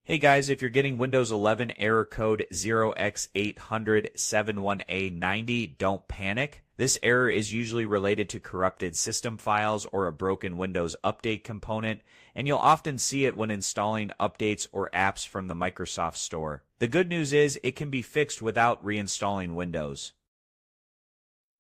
Hey guys, if you're getting Windows 11 error code 0x80071a90, don't panic. This error is usually related to corrupted system files or a broken Windows Update component, and you'll often see it when installing updates or apps from the Microsoft Store. The good news is it can be fixed without reinstalling Windows.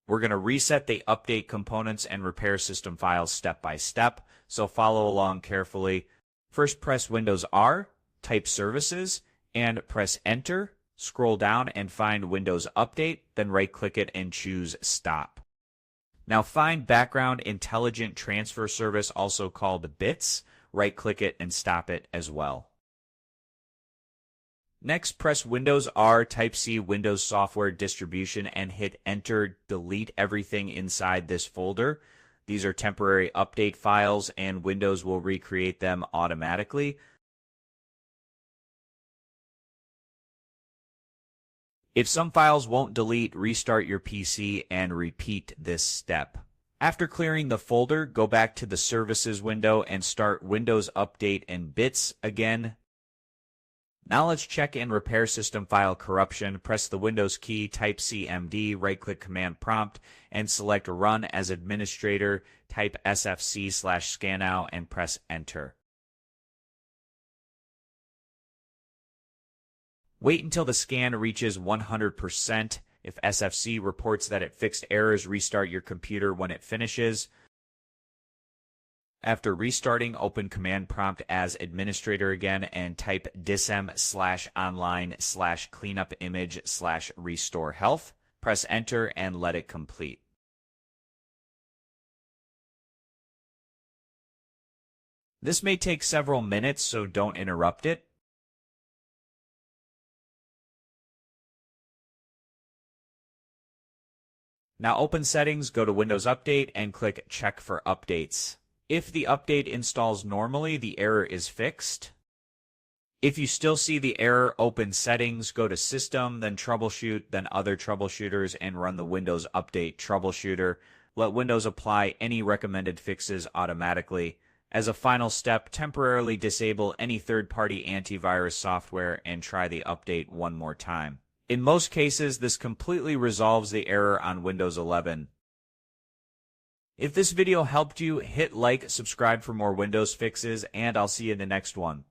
We're going to reset the update components and repair system files step by step, so follow along carefully. First, press Windows R. Type Services, and press Enter. Scroll down and find Windows Update, then right-click it and choose Stop. Now find Background Intelligent Transfer Service, also called BITS. Right-click it and stop it as well. Next, press Windows R, type C Windows Software Distribution, and hit Enter. Delete everything inside this folder. These are temporary update files, and Windows will recreate them automatically. If some files won't delete, restart your PC and repeat this step. After clearing the folder, go back to the Services window and start Windows Update and BITS again. Now let's check and repair system file corruption. Press the Windows key, type CMD, right-click Command Prompt, and select Run as Administrator. Type sfc/scanout and press Enter. Wait until the scan reaches 100%. If SFC reports that it fixed errors, restart your computer when it finishes. After restarting, open Command Prompt as Administrator again and type dism/online/cleanupimage/restore health. Press Enter and let it complete. This may take several minutes, so don't interrupt it. Now open Settings, go to Windows Update, and click Check for Updates. If the update installs normally, the error is fixed. If you still see the error, open Settings, go to System, then Troubleshoot, then Other Troubleshooters, and run the Windows Update Troubleshooter. Let Windows apply any recommended fixes automatically. As a final step, temporarily disable any third-party antivirus software and try the update one more time. In most cases, this completely resolves the error on Windows 11. If this video helped you, hit like, subscribe for more Windows fixes, and I'll see you in the next one.